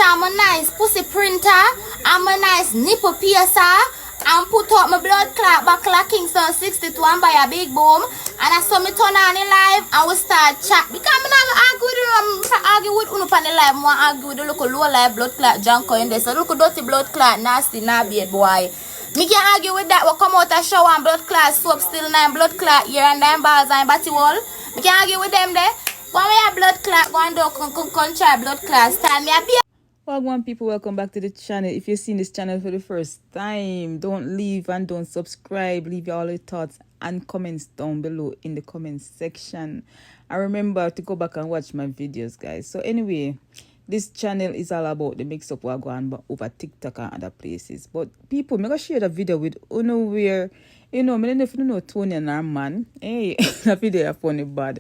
on my nice pussy printer and my nice nipple piercer and put up my blood clot buckle Kingston 62 and buy a big boom. And I saw me turn on in live and we start chat. Because I'm not argue with Uno on the live. I argue with the local low life blood clot junk in there. So look dirty blood clot nasty nabbit boy. Me can argue with that. We come out a shower and blood clot soap still 9 blood clot here and 9 balls and batty wall. Me can argue with them there. When we have blood clot, go and do try blood clot style. Me happy. Well, people, welcome back to the channel. If you're seeing this channel for the first time, don't leave and don't subscribe. Leave all your thoughts and comments down below in the comments section. And remember to go back and watch my videos, guys. So anyway, this channel is all about the mix-up we're going over TikTok and other places. But people, I'm going to share the video with Uno where, you know, I don't know if you know Toniann and her man. Hey, that video is funny bad.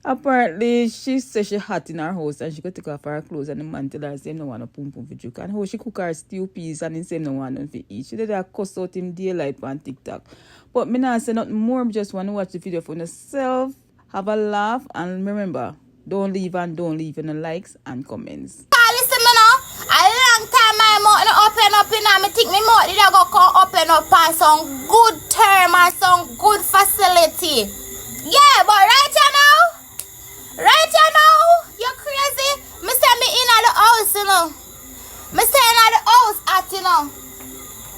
Apparently, she said she hot in her house and she could take off her clothes and the man tell her same no one no pum pum for juke. And how she cook her stew peas and the same no one for eat. She did a cuss out him daylight on TikTok. But me not say nothing more. I just want to watch the video for yourself, have a laugh, and remember, don't leave and don't leave any likes and comments. Listen, me now, a long time my mouth open up in and I think my mouth did go come open up on some good term and some good facility. Yeah, but right now, you crazy? Me say me in at the house, you know. Me say in at the house at, you know.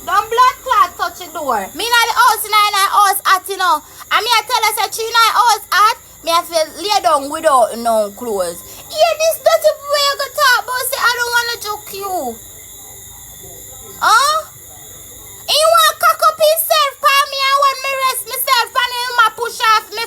Don't blood clot touch the door. Me in at the house, in the house at, you know. And me I tell her, say, she in the house at, me I feel lay down without no clothes. Yeah, this dirty boy you go talk about, say, I don't want to joke you. Huh? He want cock up himself, for me, and when me rest myself, and him a push off me.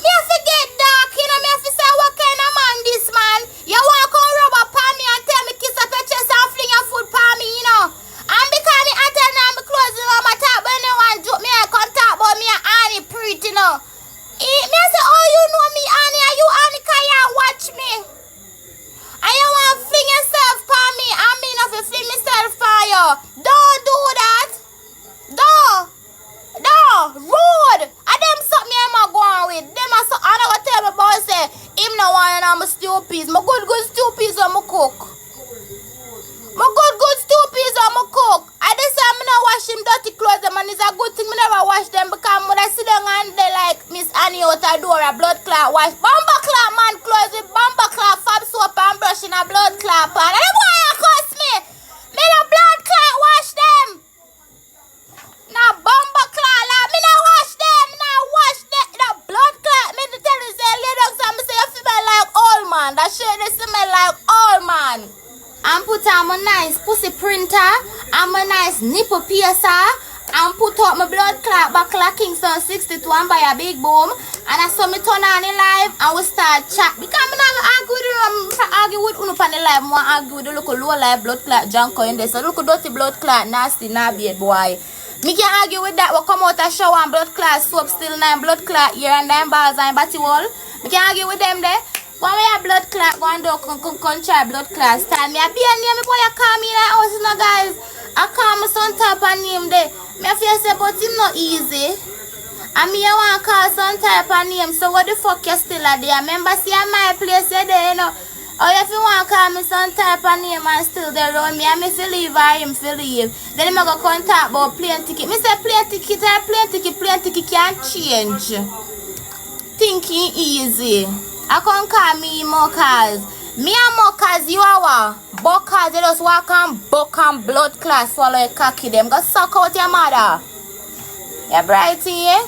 Me have to get dark, you know, me have to say what kind of man this man. You want to come rub up on me and tell me kiss up your chest and fling your foot on me, you know. And because me attend and me close, you know, my talk about no one joke me, I can't talk about me and Annie pretty, you know. Me I say, oh, you know me, Annie, and you Annie, can you watch me? And you want to fling yourself on me, and me not to fling myself on you. Don't do that. Rude. And them something I'm going with. Them are so, I'm not going to tell my boy, say, him no one and I'm a stew peas. My good stew peas I'm a cook. My good stew peas I'm a cook. I just say I'm not wash him dirty clothes, them, and it's a good thing me never wash them because when I sit down and they like Miss Annie out the door, a blood clot wash. Bumper clot man clothes with bumper clot fab soap and brushing a blood clot pan. And the boy you cuss me. Me no blood clot wash them. Now bumper clot like me no wash them. Now wash them. The blood clot me to tell you say lay down so me say you smell like old man. That shit they smell like old man. And put on my nice pussy printer and my nice nipple piercer and put up my blood clot buckle Kingston 62 and buy a big boom. And I saw me turn on in live and we start chat. Because I'm not argue with Uno on the live. I argue with the local low life blood clot junk in there. So look dirty blood clot nasty nabbit boy. Me can argue with that. We come out a shower and blood clot soap still 9 blood clot here and 9 balls and batty wall. Me can argue with them there. When we have blood clot, go and do try blood clot style. Me a be a name, boy, you call me like house, you know, guys. I call my son type of name there. Me a feel say, but him not easy. And me a want to call some type of name. So what the fuck you still are there? Remember, see at my place you there, you know. Or if you want to call me some type of name and still there around me, and me feel leave or him feel leave. Then him go contact about plane ticket. Me say plane ticket can't change. Thinking easy. I can't call me Mockers. Me and Mockers, you are what? Buckers, they just walk on buck and blood clot, swallow a cocky them. Go suck out your mother. You bright here?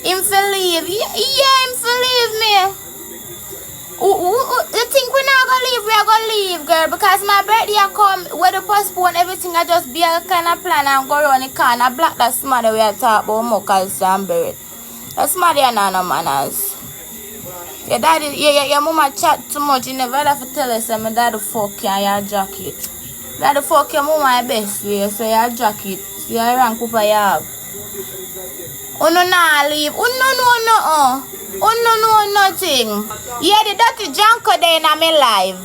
Him feel leave. Yeah, him feel leave me. You think we not gonna leave? We are gonna leave, girl. Because my birthday I come, where the postpone everything, I just be a kind of plan and go around the car and I block that smother we are talking about Mockers and bird. That smother and no manners. Your daddy, your mama chat too much. You never have to tell us that my daddy fuck you and your jacket. Daddy fuck your mama best way, so your jacket. So your rank up you have. Oh no, nah leave. Oh no. Oh no, nothing. Yeah, the dirty junker there in my life.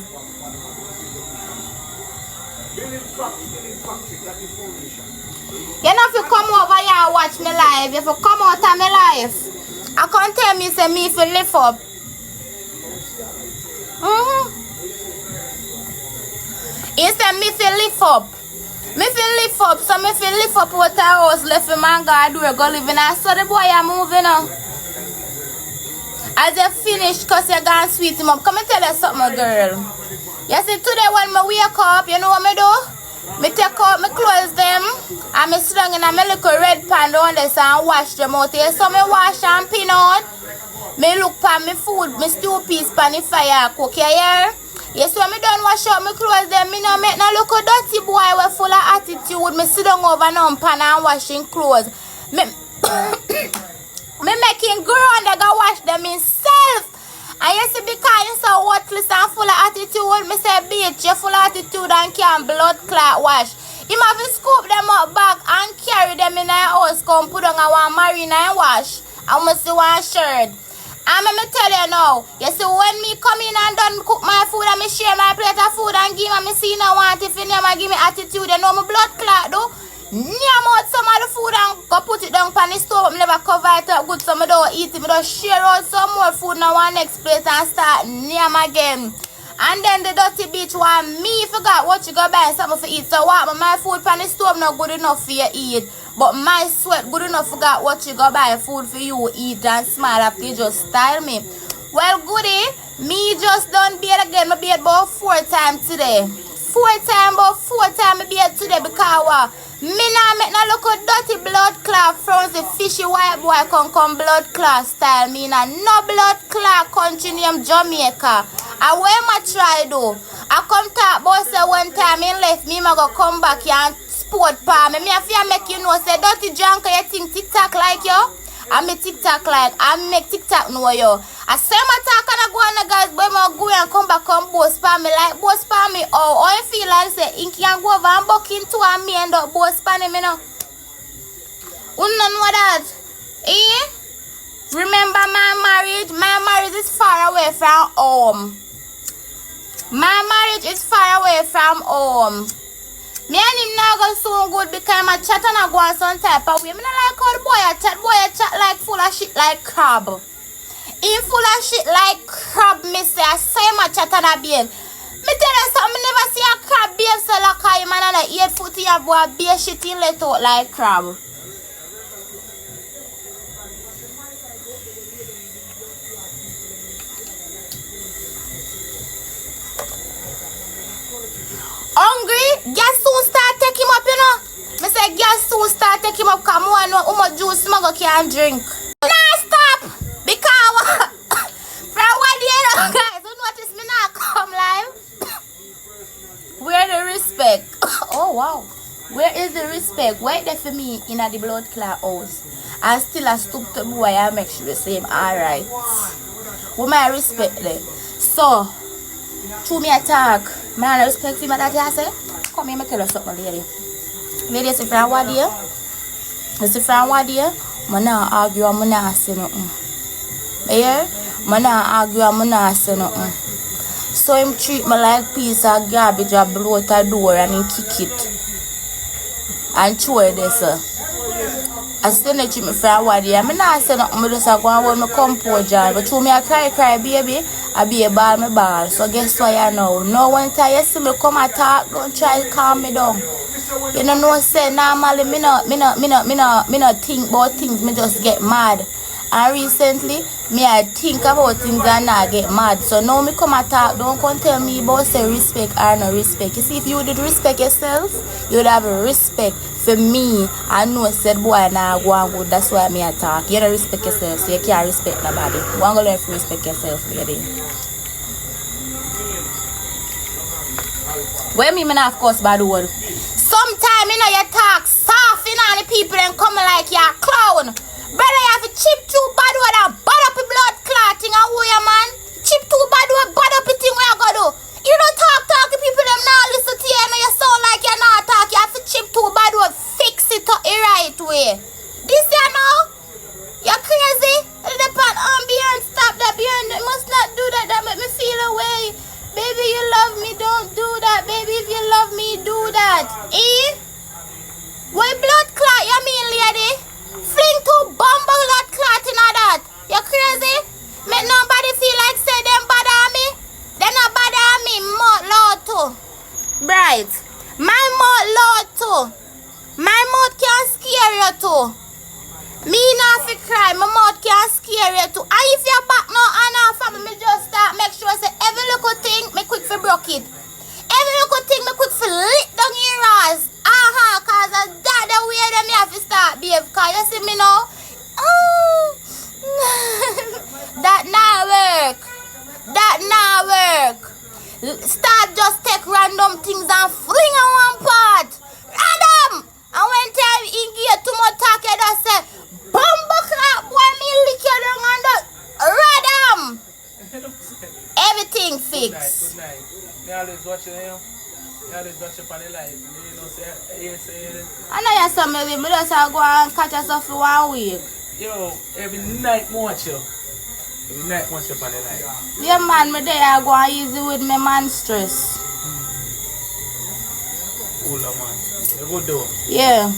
You know if you come over here and watch me live, if you come out of my life, I can't tell me say me if you lift up. He said me feel lift up. Me feel lift up, so me feel lift up what I was left in man God we go living. I saw the boy are moving on. As they finish, cause you gone sweet him up. Come and tell you something, girl. You see today when me wake up, you know what me do? Me take out my clothes them and me slung in a me little red pan down there and wash them out here. So me wash and pin out. Me look pan me food, me stew piece pan the fire cook here. Yes, when me done wash out my clothes them, me no make no look a dirty boy with full of attitude. Me sit down over now pan and washing clothes. Me me making grow and they go wash them himself. And you see because you so worthless and full of attitude, me say bitch, you full of attitude and can't blood clot wash. Him have to scoop them up back and carry them in the house, come put on one marina and wash. I must see one shirt. And me tell you now, you see when me come in and done cook my food and me share my plate of food and give me see no want if you never give me attitude, you know my blood clot do. Near out some of the food and go put it down on the stove, but me never cover it up good so me don't eat it. Me just share out some more food now one next plate and start near again. And then the dirty bitch want me forgot what you go buy something for eat. So what my food on the stove not good enough for you eat. But my sweat good enough forgot what you go buy food for you eat and smile after you just style me. Well goody, me just done beard again. Me beard about 4 times today. 4 times me beard today because me nah make no look a dirty blood clot from the fishy white boy come blood clot style. Me nah no blood clot country named Jamaica. And when I try do, I come talk about say one time in left me go come back here and sport pa me. Me have to make you know say dirty junk you think TikTok like you. I make TikTok like I make TikTok know you. I say my talk and I go on the guys but I go and come back and boast pa me like boast pa me or I feel like say in can go over and buck into and me end up boast pa me now. You know that? Eh? Remember my marriage is far away from home. My marriage is far away from home. Me and him now go so good because my chat and I go on some type of way. Me not like how the boy a chat like full of shit like crab. He full of shit like crab, me say. I say my chat and I beard. Me tell you something, me never see a crab beard so like how him and a 8 foot in a boy beard shit in let out like crab. Hungry? Gas soon start take him up, you know. Me say gas soon start take him up come on how much juice smuggle can drink. Nah stop! Because from what the other guys who notice me not come live. Where the respect? Oh wow. Where is the respect? Wait there for me in the blood clot house. I still a stoop to boy and make sure the same alright. What my respect there? So through me attack. Man, I respect for my daddy, I say. Come here, me tell you something, lady. Lady, see from what dear? You see from what dear? I not argue, I not say nothing. Yeah? I not argue, I not say nothing. So him treat me like piece of garbage, I blow out the door and he kick it. And throw it there, sir. I still not treat me from what dear. I not say nothing, I just go and hold my composure. But through me, I cry, baby. I be a ball, me ball. So guess what you know? No one time you see me come and talk, don't try to calm me down. You know say normally me not think about things, me just get mad. And recently, me I think about things and I get mad. So now me come and talk, don't come tell me about say respect or no respect. You see, if you did respect yourself, you would have a respect for me. I know said boy now go and good, that's why me I talk. You don't respect yourself, so you can't respect nobody. One go learn to respect yourself, lady. Well, me not of course bad word. Sometime you know you talk soft, you know the people then come like you a clown. Brother, you have to chip too bad word and bad up the blood clotting and who you man. Chip too bad word, bad up the thing where you go do. You don't talk to people them now listen to you and you sound like you're not talk. You have to chip too bad word, fix it the right way. This you know? You're crazy? The depend ambience, stop that behind. You must not do that, that make me feel away. Baby, you love me, don't do that. Baby, if you love me, do that. Eh? What blood clot you mean, lady? Fling two bomb blood clot in that. You crazy? Make nobody feel like say them bother me. They not bother me, more loud too. Bright. My mouth loud too. My mouth can scare you too. Me not fi cry, my mouth can scare you too. And if you're back now and our family, me just start make sure say every little thing me quick fi broke it. Every little thing me quick fi lit down your ass. Cause that the way them me have to start behave. Cause you see me now. That not work. That not work. Start just take random things and fling on one part. Random. And when time in get too much talk, you just say, Bumbo crap, boy, me lick you down and that. Random. Everything fixed. Good night. Me always watching you. Me always watching on the live. You know, say it. I know you saw me, me just go and catch yourself for 1 week. Yo, every night me watch you. Every night watch you on the live. Yeah, man, me there I go and easy with me man stress. Hold on, man. You go do. Yeah.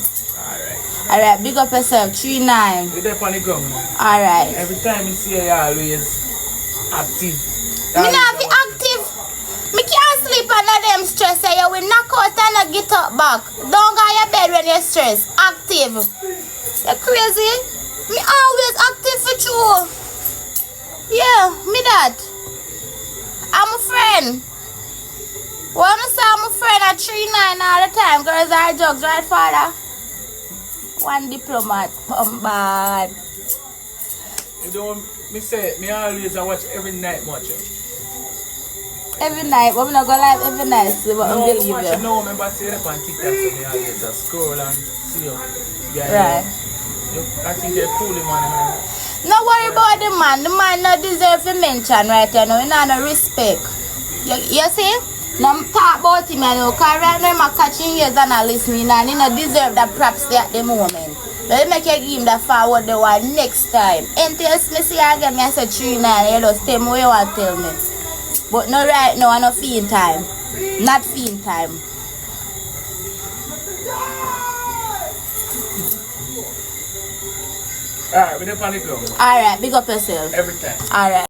Alright, big up yourself, 3-9. You there on the ground, man. Alright. Every time you see you always active. Me not be active. Me can't sleep under them stress. You will knock out and get up back. Don't go on your bed when you're stressed. Active. You crazy? Me always active for true. Yeah, me that. I'm a friend. When I say I'm a friend at 3-9 all the time, girls are jokes, right, father? One diplomat, bad. You don't, me say, me always watch every night watch you. Every night, but I'm not going to live every night, so I'm No, believe watch you. you know, remember see it on TikTok, so me always scroll and see you. Right. I think they're cool, man. No worry about the man. The man not deserve to mention right now. You know, no respect. You see? Now talk about him, you know, because right now I'm catching ears and I listening and he not deserve that props there at the moment. But make you give him the forward the one next time. Until me see again, I say 3-9, you just tell me what you want to tell me. But no right now, I'm not feeling time. Not feeling time. Alright, we're on the ground. Alright, big up yourself. Every time. Alright.